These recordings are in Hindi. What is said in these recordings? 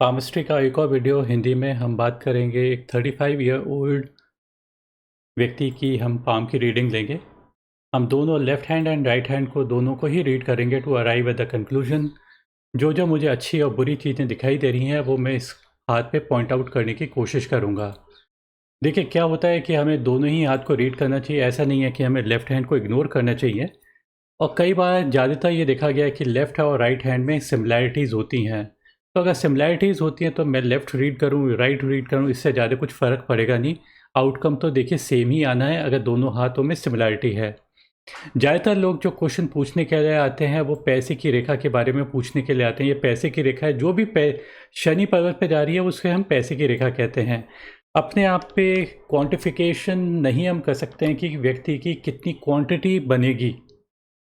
पामस्ट्री का एक और वीडियो हिंदी में हम बात करेंगे। एक 35 ईयर ओल्ड व्यक्ति की हम पाम की रीडिंग लेंगे। हम दोनों left hand and right hand को दोनों को ही रीड करेंगे to arrive at the conclusion. जो जो मुझे अच्छी और बुरी चीज़ें दिखाई दे रही हैं वो मैं इस हाथ पे पॉइंट आउट करने की कोशिश करूँगा। देखिए क्या होता है कि हमें दोनों ही हाथ को रीड करना चाहिए। ऐसा नहीं है कि हमें लेफ़्ट हैंड को इग्नोर करना चाहिए। और कई बार ज़्यादातर ये देखा गया है कि लेफ़्ट और राइट हैंड में सिमिलैरिटीज़ होती हैं। तो अगर सिमिलैरिटीज़ होती हैं तो मैं लेफ़्ट रीड करूँ, राइट रीड करूँ, इससे ज़्यादा कुछ फ़र्क पड़ेगा नहीं। आउटकम तो देखिए सेम ही आना है अगर दोनों हाथों में सिमिलैरिटी है। ज़्यादातर लोग जो क्वेश्चन पूछने के लिए आते हैं वो पैसे की रेखा के बारे में पूछने के लिए आते हैं। ये पैसे की रेखा है, जो भी शनि पर्वत पे जा रही है उसको हम पैसे की रेखा कहते हैं। अपने आप पे क्वांटिफिकेशन नहीं हम कर सकते हैं कि व्यक्ति की कितनी क्वांटिटी बनेगी,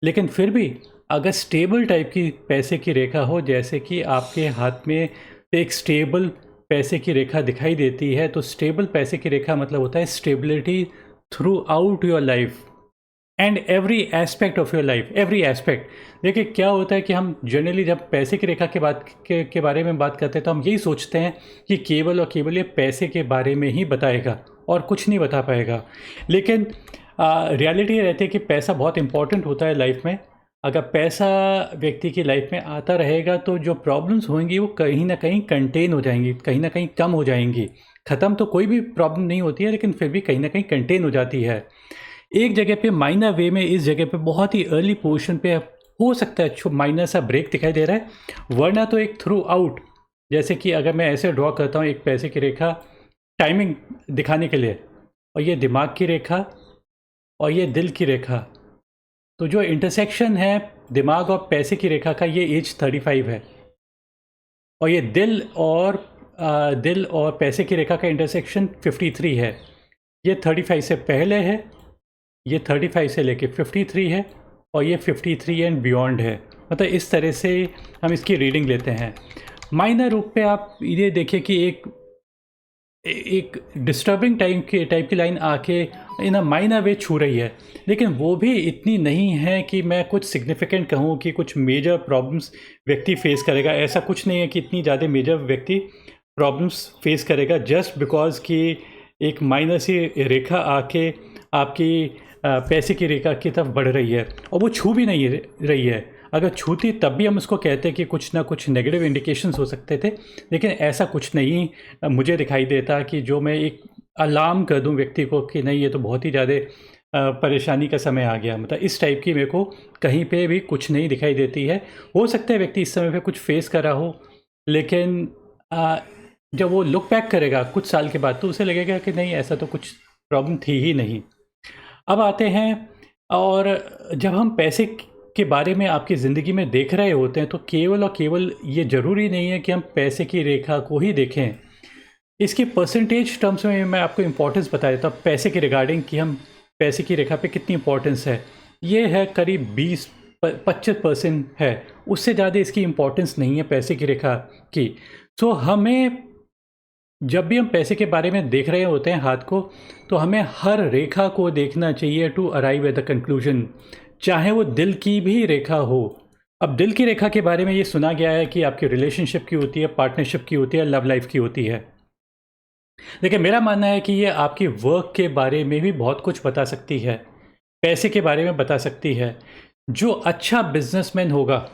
लेकिन फिर भी अगर स्टेबल टाइप की पैसे की रेखा हो, जैसे कि आपके हाथ में एक स्टेबल पैसे की रेखा दिखाई देती है, तो स्टेबल पैसे की रेखा मतलब होता है stability through out your life and every aspect of your life, every aspect. देखिए क्या होता है कि हम जनरली जब पैसे की रेखा के बारे में बात करते हैं तो हम यही सोचते हैं कि केवल और केवल ये पैसे के बारे में ही बताएगा और कुछ नहीं बता पाएगा। लेकिन रियलिटी ये रहती है कि पैसा बहुत इंपॉर्टेंट होता है लाइफ में। अगर पैसा व्यक्ति की लाइफ में आता रहेगा तो जो प्रॉब्लम्स होंगी वो कहीं ना कहीं कंटेन हो जाएंगी, कहीं ना कहीं कम हो जाएंगी। ख़त्म तो कोई भी प्रॉब्लम नहीं होती है, लेकिन फिर भी कहीं ना कहीं कंटेन हो जाती है। एक जगह पे माइनर वे में, इस जगह पे बहुत ही अर्ली पोर्शन पे हो सकता है माइनर सा ब्रेक दिखाई दे रहा है, वरना तो एक थ्रू आउट। जैसे कि अगर मैं ऐसे ड्रॉ करता हूँ एक पैसे की रेखा टाइमिंग दिखाने के लिए, और ये दिमाग की रेखा और ये दिल की रेखा, तो जो इंटरसेक्शन है दिमाग और पैसे की रेखा का, ये एज 35 है। और ये दिल और पैसे की रेखा का इंटरसेक्शन 53 है। ये 35 से पहले है, ये 35 से लेके 53 है, और ये 53 एंड बियॉन्ड है। मतलब इस तरह से हम इसकी रीडिंग लेते हैं। माइनर रूप पे आप ये देखिए कि एक डिस्टर्बिंग टाइप की लाइन आके इन अ माइनर वे छू रही है, लेकिन वो भी इतनी नहीं है कि मैं कुछ सिग्निफिकेंट कहूँ कि कुछ मेजर प्रॉब्लम्स व्यक्ति फेस करेगा। ऐसा कुछ नहीं है कि इतनी ज़्यादा मेजर व्यक्ति प्रॉब्लम्स फेस करेगा जस्ट बिकॉज कि एक माइनर सी रेखा आके आपकी पैसे की रेखा की तरफ बढ़ रही है, और वो छू भी नहीं रही है। अगर छूती तब भी हम उसको कहते हैं कि कुछ ना कुछ नेगेटिव इंडिकेशंस हो सकते थे, लेकिन ऐसा कुछ नहीं मुझे दिखाई देता कि जो मैं एक अलार्म कर दूं व्यक्ति को कि नहीं ये तो बहुत ही ज़्यादा परेशानी का समय आ गया। मतलब इस टाइप की मेरे को कहीं पे भी कुछ नहीं दिखाई देती है। हो सकता है व्यक्ति इस समय पे कुछ फेस कर रहा हो, लेकिन जब वो लुक बैक करेगा कुछ साल के बाद तो उसे लगेगा कि नहीं ऐसा तो कुछ प्रॉब्लम थी ही नहीं। अब आते हैं, और जब हम पैसे के बारे में आपकी ज़िंदगी में देख रहे होते हैं तो केवल और केवल ये ज़रूरी नहीं है कि हम पैसे की रेखा को ही देखें। इसकी परसेंटेज टर्म्स में मैं आपको इम्पोर्टेंस बता देता हूँ पैसे के रिगार्डिंग कि हम पैसे की रेखा पे कितनी इम्पोर्टेंस है। ये है करीब 20-25% है, उससे ज़्यादा इसकी इम्पोर्टेंस नहीं है पैसे की रेखा की। तो हमें जब भी हम पैसे के बारे में देख रहे होते हैं हाथ को, तो हमें हर रेखा को देखना चाहिए to arrive at the conclusion, चाहे वो दिल की भी रेखा हो। अब दिल की रेखा के बारे में ये सुना गया है कि आपकी रिलेशनशिप की होती है, पार्टनरशिप की होती है, लव लाइफ की होती है। देखिए मेरा मानना है कि ये आपकी वर्क के बारे में भी बहुत कुछ बता सकती है, पैसे के बारे में बता सकती है। जो अच्छा बिजनेसमैन होगा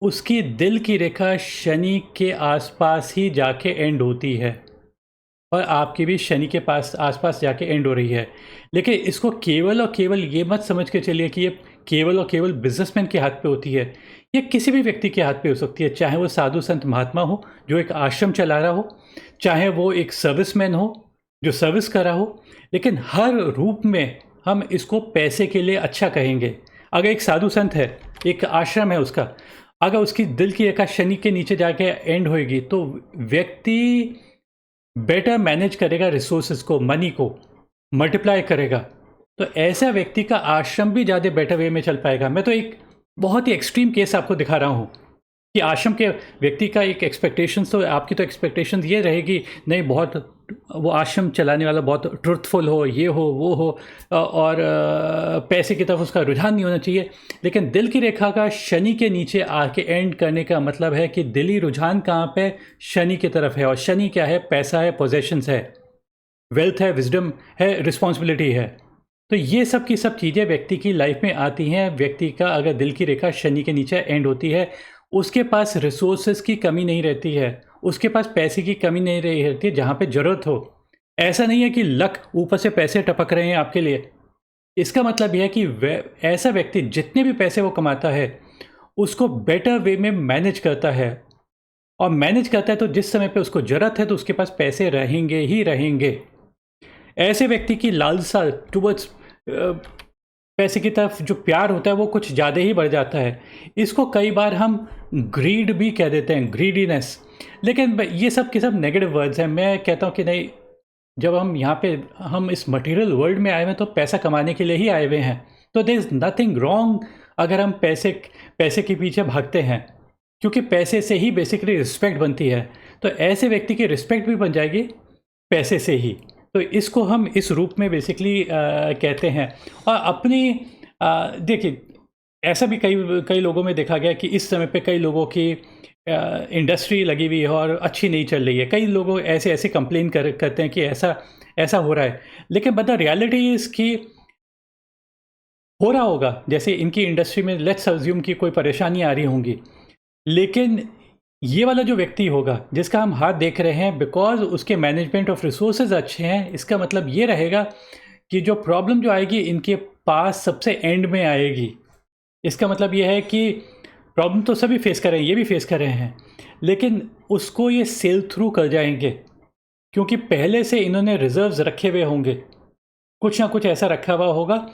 उसकी दिल की रेखा शनि के आसपास ही जाके एंड होती है, और आपकी भी शनि के पास आसपास जाके एंड हो रही है। लेकिन इसको केवल और केवल ये मत समझ के चलिए कि ये केवल और केवल बिजनेसमैन के हाथ पे होती है। ये किसी भी व्यक्ति के हाथ पे हो सकती है, चाहे वो साधु संत महात्मा हो जो एक आश्रम चला रहा हो, चाहे वो एक सर्विसमैन हो जो सर्विस कर रहा हो। लेकिन हर रूप में हम इसको पैसे के लिए अच्छा कहेंगे। अगर एक साधु संत है, एक आश्रम है उसका, अगर उसकी दिल की रेखा शनि के नीचे जाके एंड होएगी तो व्यक्ति बेटर मैनेज करेगा, रिसोर्सेज को, मनी को मल्टीप्लाई करेगा। तो ऐसा व्यक्ति का आश्रम भी ज़्यादा बेटर वे में चल पाएगा। मैं तो एक बहुत ही एक्सट्रीम केस आपको दिखा रहा हूँ। कि आश्रम के व्यक्ति का एक एक्सपेक्टेशंस, तो आपकी तो एक्सपेक्टेशंस ये रहेगी नहीं, बहुत वो आश्रम चलाने वाला बहुत ट्रुथफुल हो, ये हो वो हो, और पैसे की तरफ उसका रुझान नहीं होना चाहिए। लेकिन दिल की रेखा का शनि के नीचे आके एंड करने का मतलब है कि दिली रुझान कहाँ पे, शनि की तरफ है। और शनि क्या है? पैसा है, पोजेशंस है, वेल्थ है, विजडम है, रिस्पॉन्सिबिलिटी है। तो ये सब की सब चीज़ें व्यक्ति की लाइफ में आती हैं। व्यक्ति का अगर दिल की रेखा शनि के नीचे एंड होती है, उसके पास रिसोर्सेज की कमी नहीं रहती है, उसके पास पैसे की कमी नहीं रहती है जहाँ पे ज़रूरत हो। ऐसा नहीं है कि लक ऊपर से पैसे टपक रहे हैं आपके लिए। इसका मतलब यह है कि ऐसा व्यक्ति जितने भी पैसे वो कमाता है, उसको बेटर वे में मैनेज करता है। और मैनेज करता है तो जिस समय पे उसको ज़रूरत है तो उसके पास पैसे रहेंगे ही रहेंगे। ऐसे व्यक्ति की लालसा टुवर्ड्स पैसे की तरफ जो प्यार होता है वो कुछ ज़्यादा ही बढ़ जाता है। इसको कई बार हम ग्रीड भी कह देते हैं, ग्रीडीनेस। लेकिन ये सब के सब नेगेटिव वर्ड्स हैं। मैं कहता हूँ कि नहीं, जब हम यहाँ पे हम इस मटेरियल वर्ल्ड में आए हुए हैं तो पैसा कमाने के लिए ही आए हुए हैं। तो देयर इज़ नथिंग रॉन्ग अगर हम पैसे पैसे के पीछे भागते हैं, क्योंकि पैसे से ही बेसिकली रिस्पेक्ट बनती है। तो ऐसे व्यक्ति की रिस्पेक्ट भी बन जाएगी पैसे से ही। तो इसको हम इस रूप में बेसिकली कहते हैं। और अपनी देखिए, ऐसा भी कई कई लोगों में देखा गया कि इस समय पे कई लोगों की इंडस्ट्री लगी हुई है और अच्छी नहीं चल रही है। कई लोग ऐसे ऐसे कंप्लेन करते हैं कि ऐसा ऐसा हो रहा है। लेकिन बट द रियलिटी इज़ कि हो रहा होगा, जैसे इनकी इंडस्ट्री में लेट्स अज्यूम कि कोई परेशानी आ रही होंगी, लेकिन ये वाला जो व्यक्ति होगा जिसका हम हाथ देख रहे हैं, बिकॉज उसके मैनेजमेंट ऑफ रिसोर्सेज अच्छे हैं, इसका मतलब ये रहेगा कि जो प्रॉब्लम जो आएगी इनके पास सबसे एंड में आएगी। इसका मतलब ये है कि प्रॉब्लम तो सभी फेस कर रहे हैं, ये भी फेस कर रहे हैं, लेकिन उसको ये सेल थ्रू कर जाएंगे, क्योंकि पहले से इन्होंने रिजर्व्स रखे हुए होंगे, कुछ ना कुछ ऐसा रखा हुआ होगा।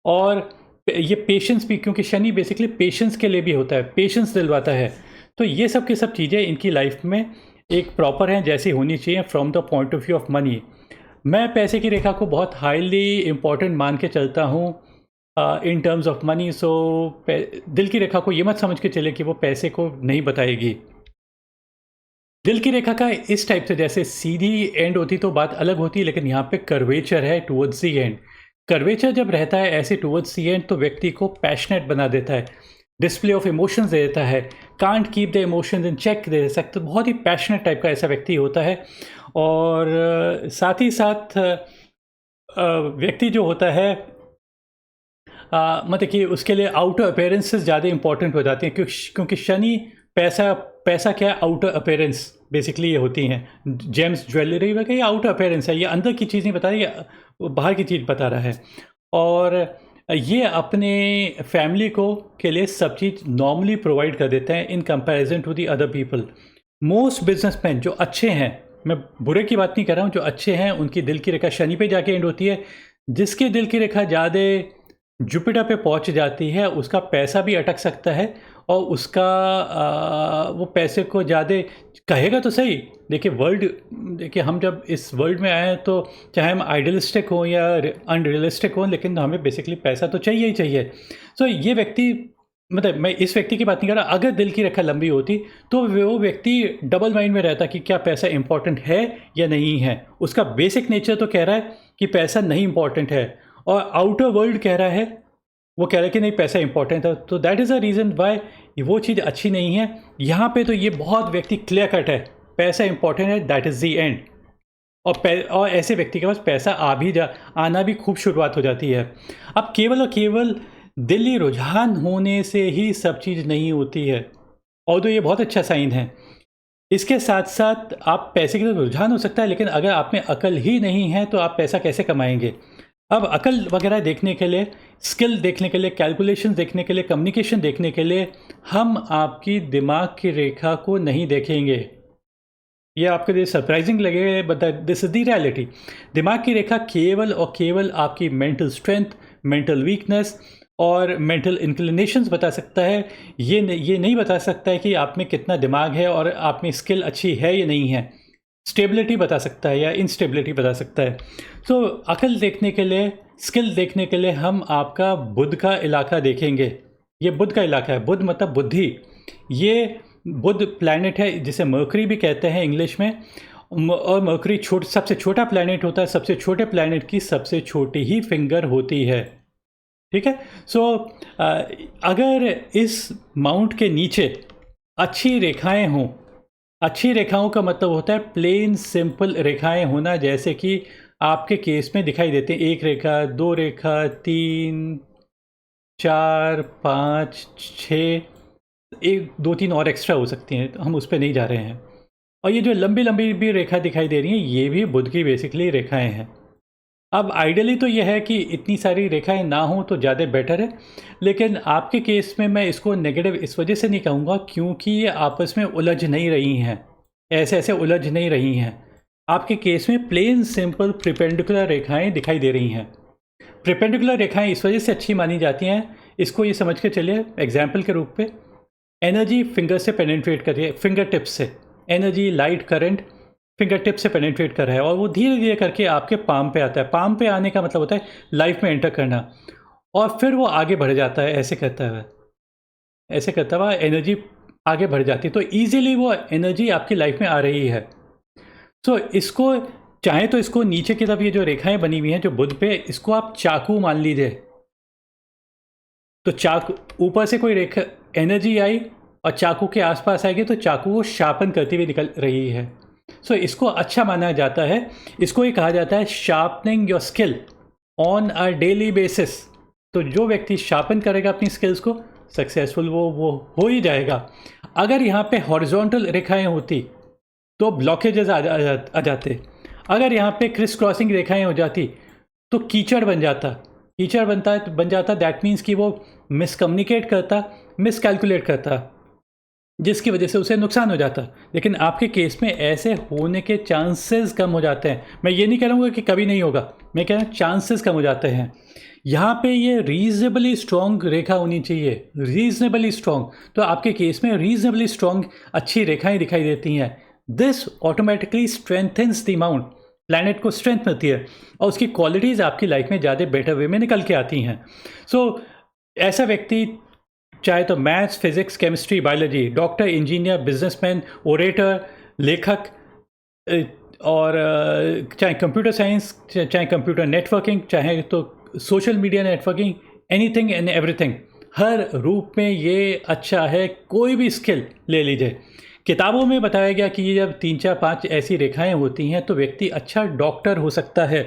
और ये पेशेंस भी, क्योंकि शनि बेसिकली पेशेंस के लिए भी होता है, पेशेंस दिलवाता है। तो ये सब की सब चीज़ें इनकी लाइफ में एक प्रॉपर हैं जैसी होनी चाहिए from the point of view of money. मैं पैसे की रेखा को बहुत हाईली इम्पॉर्टेंट मान के चलता हूँ इन टर्म्स ऑफ मनी। सो दिल की रेखा को ये मत समझ के चले कि वो पैसे को नहीं बताएगी। दिल की रेखा का इस टाइप से जैसे सीधी एंड होती तो बात अलग होती, लेकिन यहाँ पे कर्वेचर है टुवर्ड्स दी एंड। कर्वेचर जब रहता है ऐसे टुवर्ड्स दी एंड तो व्यक्ति को पैशनेट बना देता है, डिस्प्ले ऑफ इमोशंस दे देता है, can't keep the emotions in check दे सकते, बहुत ही पैशनेट टाइप का ऐसा व्यक्ति होता है। और साथ ही साथ व्यक्ति जो होता है मतलब कि उसके लिए आउटर अपेयरेंसेस ज़्यादा इंपॉर्टेंट हो जाती हैं, क्योंकि शनि पैसा पैसा क्या है, आउटर अपेयरेंस बेसिकली ये होती हैं। जेम्स ज्वेलरी वगैरह ये आउटर अपेयरेंस है, ये अंदर की चीज़ नहीं बता रही, ये बाहर की चीज़ बता रहा है। और ये अपने फैमिली को के लिए सब चीज़ नॉर्मली प्रोवाइड कर देते हैं in comparison to the other people. Most businessman जो अच्छे हैं, मैं बुरे की बात नहीं कर रहा हूँ, जो अच्छे हैं उनकी दिल की रेखा शनि पे जाके एंड होती है। जिसके दिल की रेखा ज़्यादा जुपिटर पे पहुंच जाती है उसका पैसा भी अटक सकता है, और उसका वो पैसे को ज़्यादा कहेगा तो सही। देखिए देखिए हम जब इस वर्ल्ड में आए हैं तो चाहे हम आइडियलिस्टिक हों या अनरियलिस्टिक हों, लेकिन हमें बेसिकली पैसा तो चाहिए ही चाहिए। तो ये व्यक्ति, मतलब मैं इस व्यक्ति की बात नहीं कर रहा, अगर दिल की रेखा लंबी होती तो वो व्यक्ति डबल माइंड में रहता कि क्या पैसा इंपॉर्टेंट है या नहीं है। उसका बेसिक नेचर तो कह रहा है कि पैसा नहीं इंपॉर्टेंट है, और आउटर वर्ल्ड कह रहा है, वो कह रहा है कि नहीं पैसा इंपॉर्टेंट है। तो that is a reason why वो चीज़ अच्छी नहीं है। यहाँ पे तो ये बहुत व्यक्ति क्लियर कट है, पैसा इंपॉर्टेंट है, दैट इज़ दी एंड। और ऐसे व्यक्ति के पास पैसा आना भी खूब शुरुआत हो जाती है। अब केवल और केवल दिली रुझान होने से ही सब चीज़ नहीं होती है, और तो ये बहुत अच्छा साइन है। इसके साथ साथ आप पैसे की तरफ रुझान हो सकता है, लेकिन अगर आप में अकल ही नहीं है तो आप पैसा कैसे कमाएंगे। अब अकल वगैरह देखने के लिए, स्किल देखने के लिए, कैलकुलेशन देखने के लिए, कम्युनिकेशन देखने के लिए हम आपकी दिमाग की रेखा को नहीं देखेंगे। ये आपके लिए सरप्राइजिंग लगे, but this is the reality. दिमाग की रेखा केवल और केवल आपकी मेंटल स्ट्रेंथ, मेंटल वीकनेस और मेंटल इंक्लिनेशंस बता सकता है। ये नहीं बता सकता है कि आप में कितना दिमाग है और आप में स्किल अच्छी है या नहीं है। स्टेबिलिटी बता सकता है या इंस्टेबिलिटी बता सकता है। तो अकल देखने के लिए, स्किल देखने के लिए हम आपका बुध का इलाका देखेंगे। ये बुध का इलाका है, बुध मतलब बुद्धि। ये बुध प्लैनेट है जिसे मर्करी भी कहते हैं इंग्लिश में, और मर्करी सबसे छोटा प्लैनेट होता है। सबसे छोटे प्लैनेट की सबसे छोटी ही फिंगर होती है, ठीक है। सो अगर इस माउंट के नीचे अच्छी रेखाएं हों, अच्छी रेखाओं का मतलब होता है प्लेन सिंपल रेखाएं होना, जैसे कि आपके केस में दिखाई देते हैं, 1 रेखा, 2 रेखा, 3, 4, 5, 6, 1, 2, 3 और एक्स्ट्रा हो सकती हैं, तो हम उस पर नहीं जा रहे हैं। और ये जो लंबी लंबी भी रेखा दिखाई दे रही हैं, ये भी बुध की बेसिकली रेखाएं हैं। अब आइडियली तो ये है कि इतनी सारी रेखाएं ना हों तो ज़्यादा बेटर है, लेकिन आपके केस में मैं इसको नेगेटिव इस वजह से नहीं कहूँगा क्योंकि ये आपस में उलझ नहीं रही हैं, ऐसे ऐसे उलझ नहीं रही हैं। आपके केस में प्लेन सिंपल प्रिपेंडिकुलर रेखाएं दिखाई दे रही हैं। प्रिपेंडिकुलर रेखाएं इस वजह से अच्छी मानी जाती हैं, इसको ये समझ के चलिए एग्जाम्पल के रूप पे, एनर्जी फिंगर से पेनिट्रेट कर रही है, फिंगर टिप्स से energy, light, current finger tip से पेनिट्रेट कर रहा है, और वो धीरे धीरे करके आपके पाम पे आता है। पाम पे आने का मतलब होता है लाइफ में एंटर करना, और फिर वो आगे बढ़ जाता है, ऐसे करता हुआ एनर्जी आगे बढ़ जाती है, तो ईजिली वो एनर्जी आपकी लाइफ में आ रही है। तो इसको चाहे तो इसको नीचे की तरफ ये जो रेखाएं बनी हुई हैं जो बुध पे, इसको आप चाकू मान लीजिए। तो चाकू ऊपर से कोई रेखा एनर्जी आई और चाकू के आसपास आएगी तो चाकू वो शार्पन करती हुई निकल रही है। सो इसको अच्छा माना जाता है। इसको ही कहा जाता है sharpening your skill on a daily basis. तो जो व्यक्ति शार्पन करेगा अपनी स्किल्स को, सक्सेसफुल वो हो ही जाएगा। अगर यहाँ पे हॉरिजॉन्टल रेखाएं होती तो ब्लॉकेजेस आ जाते। अगर यहाँ पे क्रिस क्रॉसिंग रेखाएं हो जाती तो कीचड़ बन जाता। कीचड़ बन जाता दैट मीन्स कि वो मिसकम्युनिकेट करता, मिसकैलकुलेट करता, जिसकी वजह से उसे नुकसान हो जाता। लेकिन आपके केस में ऐसे होने के चांसेस कम हो जाते हैं। मैं ये नहीं कहूँगा कि कभी नहीं होगा, मैं कह रहा हूँ चांसेस कम हो जाते हैं। यहाँ पे ये रीजनेबली स्ट्रॉन्ग रेखा होनी चाहिए, रीजनेबली स्ट्रॉन्ग। तो आपके केस में रीजनेबली स्ट्रॉन्ग अच्छी रेखाएं दिखाई देती हैं। This automatically strengthens the mount, planet को स्ट्रेंथ मिलती है और उसकी क्वालिटीज़ आपकी लाइफ में ज़्यादा बेटर वे में निकल के आती हैं। सो ऐसा व्यक्ति चाहे तो maths, physics, chemistry, biology, doctor, engineer, businessman, orator, लेखक, और चाहे कंप्यूटर साइंस, चाहे कंप्यूटर नेटवर्किंग, चाहे तो social media networking, anything and everything, हर रूप में ये अच्छा है। कोई भी स्किल ले लीजिए। किताबों में बताया गया कि ये जब 3, 4, 5 ऐसी रेखाएं होती हैं तो व्यक्ति अच्छा डॉक्टर हो सकता है।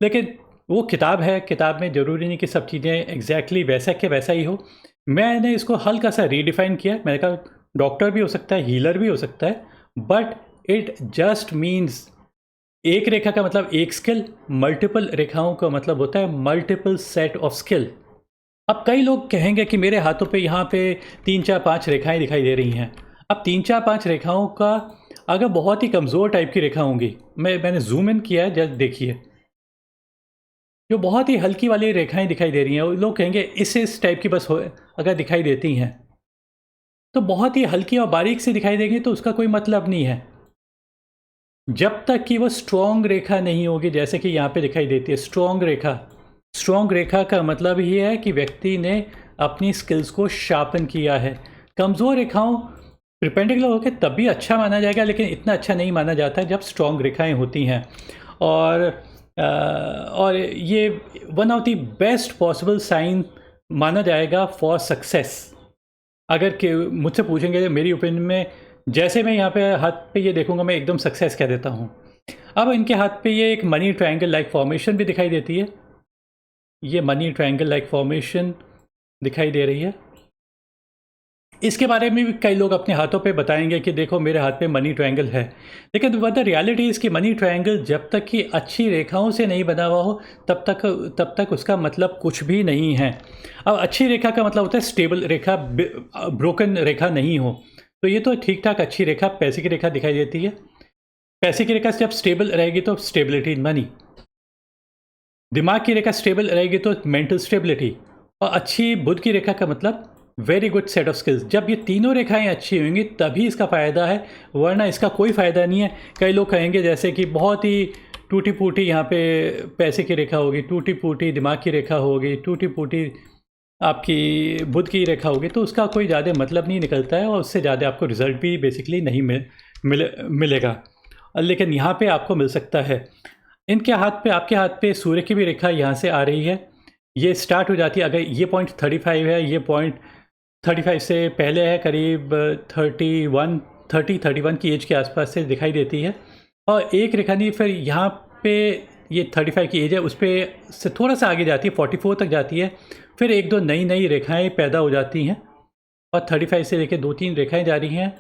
लेकिन वो किताब है, किताब में ज़रूरी नहीं कि सब चीज़ें एग्जैक्टली वैसा के वैसा ही हो। मैंने इसको हल्का सा रीडिफाइन किया। मैंने कहा डॉक्टर भी हो सकता है, हीलर भी हो सकता है, बट इट जस्ट मीन्स एक रेखा का मतलब एक स्किल, मल्टीपल रेखाओं का मतलब होता है मल्टीपल सेट ऑफ स्किल। अब कई लोग कहेंगे कि मेरे हाथों पे यहाँ पे 3, 4, 5 रेखाएं दिखाई दे रही हैं। अब 3, 4, 5 रेखाओं का अगर बहुत ही कमज़ोर टाइप की रेखा होंगी, मैंने जूम इन किया है, जस्ट देखिए, जो बहुत ही हल्की वाली रेखाएं दिखाई दे रही हैं, लोग कहेंगे इस टाइप की बस हो अगर दिखाई देती हैं तो बहुत ही हल्की और बारीक से दिखाई देंगी तो उसका कोई मतलब नहीं है, जब तक कि वो स्ट्रॉन्ग रेखा नहीं होगी। जैसे कि यहाँ पे दिखाई देती है स्ट्रॉन्ग रेखा। स्ट्रॉन्ग रेखा का मतलब ही है कि व्यक्ति ने अपनी स्किल्स को शार्पन किया है। कमज़ोर रेखाओं परपेंडिकुलर होकर तब भी अच्छा माना जाएगा, लेकिन इतना अच्छा नहीं माना जाता जब स्ट्रॉन्ग रेखाएं होती हैं। और ये one of the best possible sign माना जाएगा फॉर सक्सेस। अगर कि मुझसे पूछेंगे मेरी ओपिनियन में, जैसे मैं यहाँ पे हाथ पे ये देखूँगा मैं एकदम सक्सेस कह देता हूँ। अब इनके हाथ पे ये एक मनी ट्रायंगल लाइक फॉर्मेशन भी दिखाई देती है। ये मनी ट्रायंगल लाइक फॉर्मेशन दिखाई दे रही है। इसके बारे में भी कई लोग अपने हाथों पे बताएंगे कि देखो मेरे हाथ पे मनी ट्रायंगल है, लेकिन द रियलिटी इज़ कि मनी ट्रायंगल जब तक कि अच्छी रेखाओं से नहीं बना हुआ हो तब तक उसका मतलब कुछ भी नहीं है। अब अच्छी रेखा का मतलब होता है स्टेबल रेखा, ब्रोकन रेखा नहीं हो। तो ये तो ठीक ठाक अच्छी रेखा, पैसे की रेखा दिखाई देती है। पैसे की रेखा जब स्टेबल रहेगी तो स्टेबिलिटी इन मनी। दिमाग की रेखा स्टेबल रहेगी तो मेंटल स्टेबिलिटी। और अच्छी बुध की रेखा का मतलब very good set of skills. जब ये तीनों रेखाएं अच्छी होंगी तभी इसका फ़ायदा है, वरना इसका कोई फ़ायदा नहीं है। कई लोग कहेंगे जैसे कि बहुत ही टूटी फूटी यहाँ पे पैसे की रेखा होगी, टूटी फूटी दिमाग की रेखा होगी, टूटी फूटी आपकी बुध की रेखा होगी तो उसका कोई ज़्यादा मतलब नहीं निकलता है और उससे ज़्यादा आपको रिजल्ट भी बेसिकली नहीं मिलेगा। लेकिन यहाँ पे आपको मिल सकता है। इनके हाथ पे, आपके हाथ पे सूर्य की भी रेखा यहाँ से आ रही है, ये स्टार्ट हो जाती है। अगर ये पॉइंट 35 है, ये पॉइंट 35 से पहले है, करीब 31 की एज के आसपास से दिखाई देती है। और एक रेखा नहीं, फिर यहाँ पे ये 35 की एज है, उस पर से थोड़ा सा आगे जाती है, 44 तक जाती है। फिर एक दो नई नई रेखाएं पैदा हो जाती हैं और 35 से लेकर 2-3 रेखाएं जा रही हैं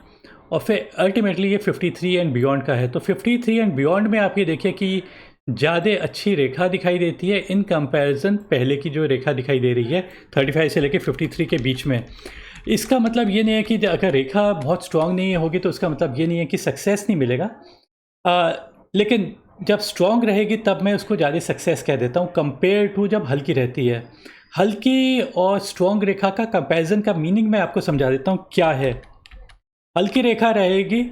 और फिर अल्टीमेटली ये 53 एंड बियॉन्ड का है। तो 53 एंड बियॉन्ड में आप ये देखिए कि ज़्यादा अच्छी रेखा दिखाई देती है इन कंपैरिजन पहले की जो रेखा दिखाई दे रही है 35 से लेकर 53 के बीच में। इसका मतलब ये नहीं है कि अगर रेखा बहुत स्ट्रांग नहीं होगी तो उसका मतलब ये नहीं है कि सक्सेस नहीं मिलेगा। लेकिन जब स्ट्रांग रहेगी तब मैं उसको ज़्यादा सक्सेस कह देता हूँ कंपेयर टू जब हल्की रहती है। हल्की और स्ट्रांग रेखा का कंपैरिजन का मीनिंग मैं आपको समझा देता हूँ क्या है। हल्की रेखा रहेगी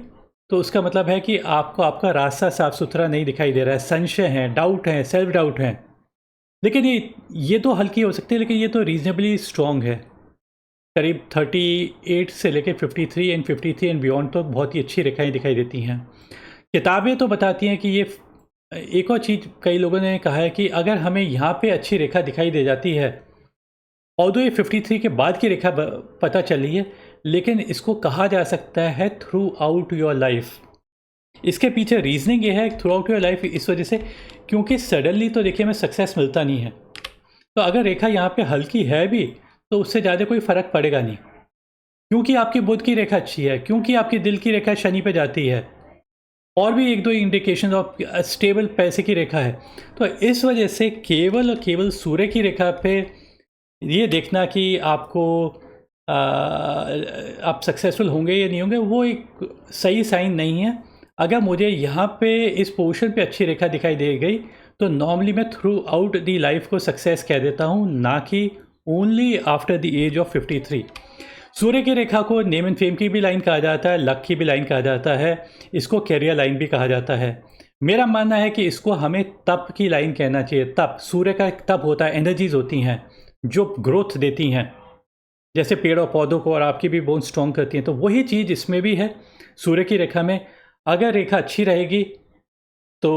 तो उसका मतलब है कि आपको आपका रास्ता साफ सुथरा नहीं दिखाई दे रहा है, संशय है, डाउट है, सेल्फ डाउट है। लेकिन ये तो हल्की हो सकती है, लेकिन ये तो रीजनेबली स्ट्रांग है। करीब 38 से लेकर 53 एंड 53 एंड बियॉन्ड तो बहुत ही अच्छी रेखाएं दिखाई देती हैं। किताबें तो बताती हैं कि ये एक और चीज़ कई लोगों ने कहा है कि अगर हमें यहाँ पे अच्छी रेखा दिखाई दे जाती है, और ये 53 के बाद की रेखा पता चली है, लेकिन इसको कहा जा सकता है थ्रू आउट योर लाइफ। इसके पीछे रीजनिंग ये है थ्रू आउट योर लाइफ इस वजह से क्योंकि सडनली तो देखिए हमें सक्सेस मिलता नहीं है। तो अगर रेखा यहाँ पे हल्की है भी तो उससे ज़्यादा कोई फ़र्क पड़ेगा नहीं, क्योंकि आपकी बुध की रेखा अच्छी है, क्योंकि आपकी दिल की रेखा शनि पे जाती है, और भी एक दो इंडिकेशन ऑफ स्टेबल पैसे की रेखा है। तो इस वजह से केवल और केवल सूर्य की रेखा पे ये देखना कि आपको आप सक्सेसफुल होंगे या नहीं होंगे वो एक सही साइन नहीं है। अगर मुझे यहाँ पे इस पोर्शन पे अच्छी रेखा दिखाई दे गई तो नॉर्मली मैं थ्रू आउट दी लाइफ को सक्सेस कह देता हूँ, ना कि only after the age of 53। सूर्य की रेखा को नेम एंड फेम की भी लाइन कहा जाता है, लक की भी लाइन कहा जाता है, इसको कैरियर लाइन भी कहा जाता है। मेरा मानना है कि इसको हमें तप की लाइन कहना चाहिए। तप, सूर्य का एक तप होता है, एनर्जीज होती हैं जो ग्रोथ देती हैं, जैसे पेड़ और पौधों को, और आपकी भी बोन स्ट्रॉन्ग करती हैं। तो वही चीज़ इसमें भी है। सूर्य की रेखा में अगर रेखा अच्छी रहेगी तो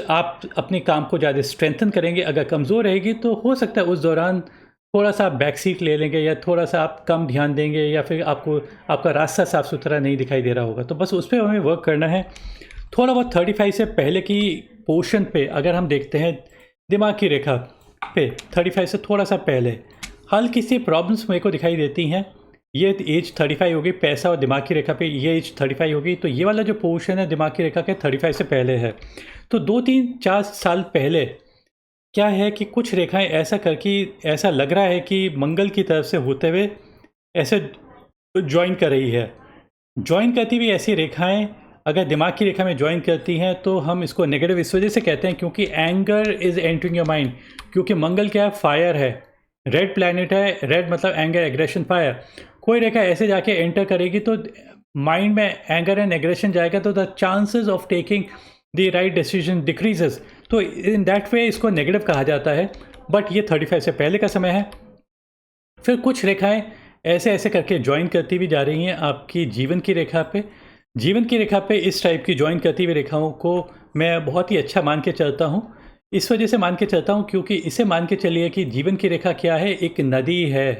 आप अपने काम को ज़्यादा स्ट्रेंथन करेंगे, अगर कमज़ोर रहेगी तो हो सकता है उस दौरान थोड़ा सा आप बैक सीट ले लेंगे या थोड़ा सा आप कम ध्यान देंगे, या फिर आपको आपका रास्ता साफ सुथरा नहीं दिखाई दे रहा होगा। तो बस उस पर हमें वर्क करना है। थोड़ा बहुत 35 से पहले की पोर्शन पे अगर हम देखते हैं, दिमाग की रेखा पे 35 से थोड़ा सा पहले हल्की सी प्रॉब्लम्स मेरे को दिखाई देती हैं। ये एज 35 होगी, पैसा और दिमाग की रेखा पे ये एज 35 होगी, तो ये वाला जो पोर्शन है दिमाग की रेखा के 35 से पहले है। तो 2-3-4 साल पहले क्या है कि कुछ रेखाएं ऐसा करके ऐसा लग रहा है कि मंगल की तरफ से होते हुए ऐसे ज्वाइन कर रही है। ज्वाइन करती हुई ऐसी रेखाएं अगर दिमाग की रेखा में ज्वाइन करती हैं तो हम इसको नेगेटिव इस वजह से कहते हैं क्योंकि anger is entering your mind. क्योंकि मंगल क्या है, फायर है, रेड प्लैनेट है, रेड मतलब एंगर, एग्रेशन, फायर। कोई रेखा ऐसे जाके एंटर करेगी तो माइंड में एंगर एंड एग्रेशन जाएगा, तो the chances of taking the right decision decreases. तो इन दैट वे इसको नेगेटिव कहा जाता है। बट ये 35 से पहले का समय है। फिर कुछ रेखाएं ऐसे ऐसे करके ज्वाइन करती हुई जा रही हैं आपकी जीवन की रेखा पे। जीवन की रेखा पे इस टाइप की ज्वाइन करती हुई रेखाओं को मैं बहुत ही अच्छा मान के चलता हूँ। इस वजह से मान के चलता हूँ क्योंकि इसे मान के चलिए कि जीवन की रेखा क्या है, एक नदी है।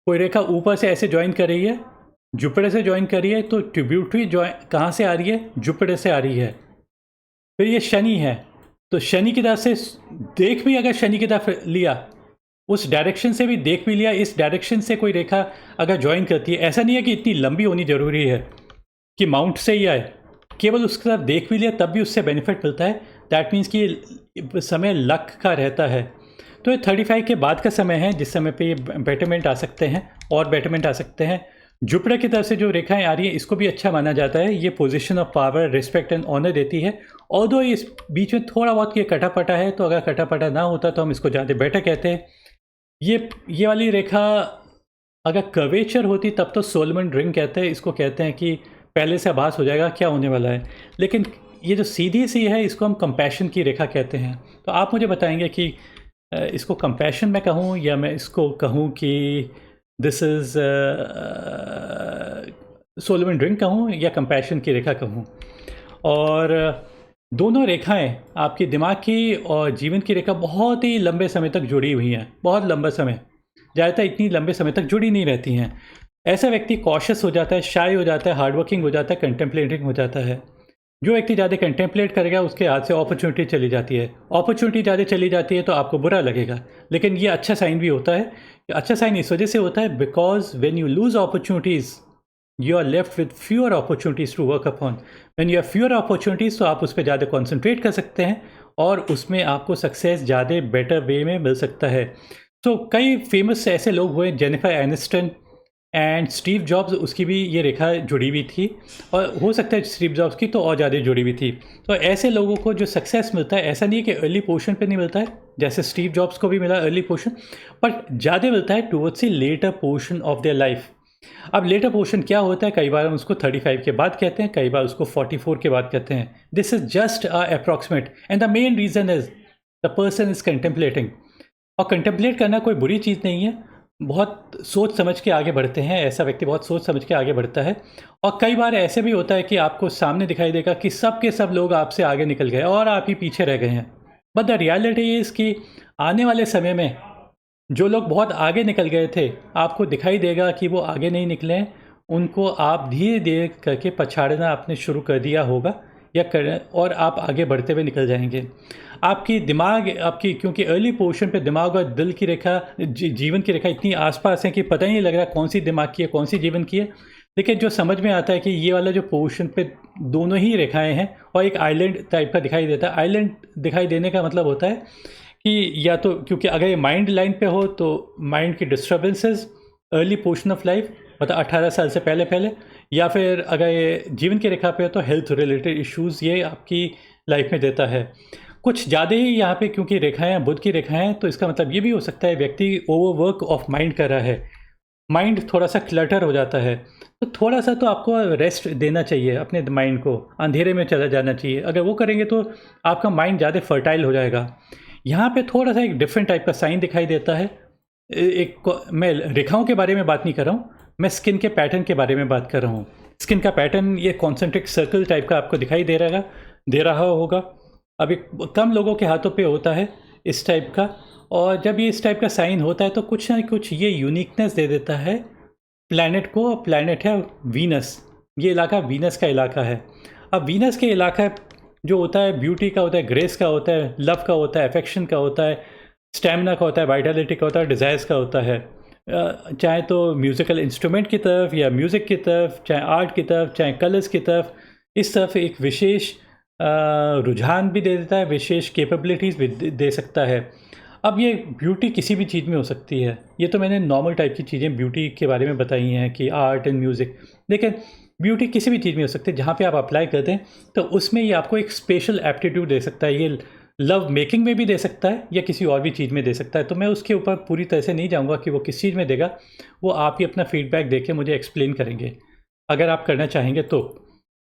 कोई रेखा ऊपर से ऐसे ज्वाइन कर रही है, जुपिटर से ज्वाइन कर रही है, तो ट्रिब्यूटरी ज्वाइन कहाँ से आ रही है, जुपिटर से आ रही है। फिर ये शनि है, तो शनि की तरफ से देख भी अगर शनि की तरफ लिया, उस डायरेक्शन से भी देख भी लिया, इस डायरेक्शन से कोई रेखा अगर ज्वाइन करती है, ऐसा नहीं है कि इतनी लंबी होनी ज़रूरी है कि माउंट से ही आए, केवल उसकी तरफ देख भी लिया तब भी उससे बेनिफिट मिलता है। दैट मीन्स कि समय लक का रहता है। तो ये 35 के बाद का समय है जिस समय पे ये बेटरमेंट आ सकते हैं और बेटरमेंट आ सकते हैं। जुपिटर की तरफ से जो रेखाएं आ रही हैं इसको भी अच्छा माना जाता है। ये position of power, respect and honour देती है। और दो इस बीच में थोड़ा बहुत ये कटापटा है, तो अगर कटापटा ना होता तो हम इसको ज़्यादा बेटर कहते हैं। ये वाली रेखा अगर कर्वेचर होती तब तो सोलमन रिंग कहते हैं, इसको कहते हैं कि पहले से आभास हो जाएगा क्या होने वाला है। लेकिन ये जो सीधी सी है इसको हम कंपैशन की रेखा कहते हैं। तो आप मुझे बताएंगे कि इसको कंपैशन में कहूँ या मैं इसको कहूँ कि दिस इज़ सोलोमन ड्रिंक कहूँ या कंपैशन की रेखा कहूँ। और दोनों रेखाएं आपके दिमाग की और जीवन की रेखा बहुत ही लंबे समय तक जुड़ी हुई हैं, बहुत लंबा समय। ज़्यादातर इतनी लंबे समय तक जुड़ी नहीं रहती हैं। ऐसा व्यक्ति कॉशियस हो जाता है, शाय हो जाता है, हार्ड वर्किंग हो जाता है, कंटेम्पलेटिंग हो जाता है। जो व्यक्ति ज़्यादा कंटेम्पलेट करेगा उसके हाथ से अपॉर्चुनिटी चली जाती है। अपॉर्चुनिटी ज़्यादा चली जाती है तो आपको बुरा लगेगा, लेकिन ये अच्छा साइन भी होता है। अच्छा साइन इस वजह से होता है because when you lose opportunities you are left with fewer opportunities to work upon. When you have fewer opportunities तो आप उस पर ज़्यादा कॉन्सेंट्रेट कर सकते हैं और उसमें आपको सक्सेस ज़्यादा बेटर वे में मिल सकता है। तो कई फेमस ऐसे लोग हुए, Jennifer Aniston and Steve jobs, उसकी भी ये रेखा जुड़ी हुई थी और हो सकता है स्टीव जॉब्स की तो और ज़्यादा जुड़ी हुई थी। तो ऐसे लोगों को जो सक्सेस मिलता है, ऐसा नहीं है कि अर्ली पोर्शन पे नहीं मिलता है, जैसे स्टीव जॉब्स को भी मिला अर्ली पोर्शन, बट ज़्यादा मिलता है towards the latter portion of their life. अब लेटर पोर्शन क्या होता है, कई बार हम उसको 35 के बाद कहते हैं, कई बार उसको 44 के बाद कहते हैं। This is just approximate and the main reason is the person is contemplating. और कंटेम्पलेट करना कोई बुरी चीज़ नहीं है, बहुत सोच समझ के आगे बढ़ते हैं, ऐसा व्यक्ति बहुत सोच समझ के आगे बढ़ता है। और कई बार ऐसे भी होता है कि आपको सामने दिखाई देगा कि सब के सब लोग आपसे आगे निकल गए और आप ही पीछे रह गए हैं। बट द रियलिटी इज़ कि आने वाले समय में जो लोग बहुत आगे निकल गए थे, आपको दिखाई देगा कि वो आगे नहीं निकले हैं, उनको आप धीरे धीरे करके पछाड़ना आपने शुरू कर दिया होगा या कर, और आप आगे बढ़ते हुए निकल जाएंगे। आपकी दिमाग आपकी, क्योंकि अर्ली पोर्शन पे दिमाग और दिल की रेखा, जीवन की रेखा इतनी आसपास है कि पता ही नहीं लग रहा कौन सी दिमाग की है कौन सी जीवन की है। लेकिन जो समझ में आता है कि ये वाला जो पोर्शन पे दोनों ही रेखाएं हैं और एक आइलैंड टाइप का दिखाई देता है। आइलैंड दिखाई देने का मतलब होता है कि या तो क्योंकि अगर ये माइंड लाइन पे हो तो माइंड की disturbances early portion of life, मतलब 18 साल से पहले पहले, या फिर अगर ये जीवन की रेखा पे हो तो हेल्थ रिलेटेड इश्यूज़ ये आपकी लाइफ में देता है। कुछ ज़्यादा ही यहाँ पे क्योंकि रेखाएं बुध की रेखाएं हैं, तो इसका मतलब ये भी हो सकता है व्यक्ति ओवरवर्क ऑफ माइंड कर रहा है, माइंड थोड़ा सा क्लटर हो जाता है। तो थोड़ा सा तो आपको रेस्ट देना चाहिए अपने माइंड को, अंधेरे में चला जाना चाहिए। अगर वो करेंगे तो आपका माइंड ज़्यादा फर्टाइल हो जाएगा। यहाँ पे थोड़ा सा एक डिफरेंट टाइप का साइन दिखाई देता है। मैं रेखाओं के बारे में बात नहीं कर रहा हूँ, मैं स्किन के पैटर्न के बारे में बात कर रहा हूँ। स्किन का पैटर्न ये कॉन्सेंट्रिक सर्कल टाइप का आपको दिखाई दे रहा होगा। अभी कम लोगों के हाथों पे होता है इस टाइप का, और जब ये इस टाइप का साइन होता है तो कुछ ना कुछ ये यूनिकनेस दे देता है प्लैनेट को। प्लैनेट है वीनस, ये इलाका वीनस का इलाका है। अब वीनस के इलाका जो होता है ब्यूटी का होता है, ग्रेस का होता है, लव का होता है, अफेक्शन का होता है, स्टेमिना का होता है, वाइटलिटी का होता है, डिज़ायर्स का होता है। चाहे तो म्यूज़िकल इंस्ट्रूमेंट की तरफ या म्यूज़िक की तरफ, चाहे आर्ट की तरफ, चाहे कलर्स की तरफ, इस तरफ एक विशेष रुझान भी दे देता है, विशेष कैपेबिलिटीज़ भी दे सकता है। अब ये ब्यूटी किसी भी चीज़ में हो सकती है। ये तो मैंने नॉर्मल टाइप की चीज़ें ब्यूटी के बारे में बताई हैं कि आर्ट एंड म्यूज़िक, लेकिन ब्यूटी किसी भी चीज़ में हो सकती है जहाँ पे आप अप्लाई करते हैं तो उसमें ये आपको एक स्पेशल एप्टीट्यूड दे सकता है। ये लव मेकिंग में भी दे सकता है या किसी और भी चीज़ में दे सकता है। तो मैं उसके ऊपर पूरी तरह से नहीं जाऊँगा कि वो किस चीज़ में देगा, वो आप ही अपना फीडबैक दे के मुझे एक्सप्लेन करेंगे अगर आप करना चाहेंगे तो।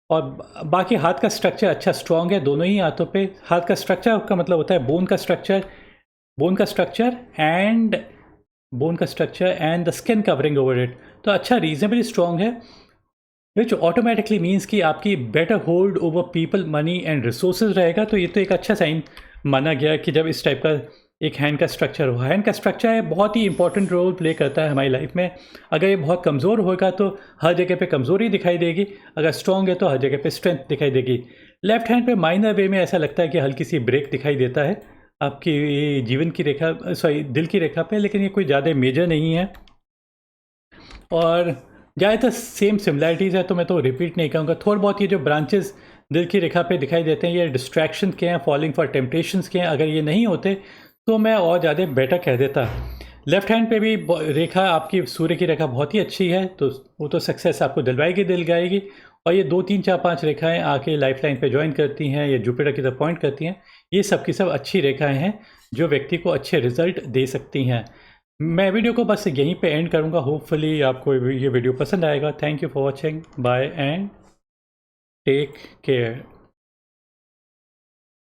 और बाकी हाथ का स्ट्रक्चर अच्छा स्ट्रॉन्ग है दोनों ही हाथों पे। हाथ का स्ट्रक्चर का मतलब होता है बोन का स्ट्रक्चर, बोन का structure and the skin covering over it, तो अच्छा रीजनेबली स्ट्रॉन्ग है, विच ऑटोमेटिकली मीन्स कि आपकी better hold over people, money and resources रहेगा। तो ये तो एक अच्छा साइन माना गया कि जब इस टाइप का एक हैंड का स्ट्रक्चर हो। हैंड का स्ट्रक्चर है बहुत ही इंपॉर्टेंट रोल प्ले करता है हमारी लाइफ में। अगर ये बहुत कमज़ोर होगा तो हर जगह पे कमज़ोरी दिखाई देगी, अगर स्ट्रॉन्ग है तो हर जगह पे स्ट्रेंथ दिखाई देगी। लेफ्ट हैंड पे माइनर वे में ऐसा लगता है कि हल्की सी ब्रेक दिखाई देता है आपकी जीवन की रेखा, सॉरी दिल की रेखा पे, लेकिन ये कोई ज़्यादा मेजर नहीं है और ज़्यादातर सेम सिमिलैरिटीज़ है, तो मैं तो रिपीट नहीं कहूँगा। थोड़ा बहुत ये जो ब्रांचेस दिल की रेखा पे दिखाई देते हैं ये डिस्ट्रैक्शन के हैं, फॉलिंग फॉर टेम्पटेशंस के हैं। अगर ये नहीं होते तो मैं और ज़्यादा बेटर कह देता। लेफ्ट हैंड पे भी रेखा आपकी सूर्य की रेखा बहुत ही अच्छी है, तो वो तो सक्सेस आपको दिलवाएगी दिलगाएगी। और ये 2 3 4 5 रेखाएं आके लाइफ लाइन पे ज्वाइन करती हैं या जुपिटर की तरफ पॉइंट करती हैं, ये सब की सब अच्छी रेखाएं हैं जो व्यक्ति को अच्छे रिजल्ट दे सकती हैं। मैं वीडियो को बस यहीं पे एंड करूँगा। होपफुली आपको ये वीडियो पसंद आएगा। Thank you for watching, bye and take care.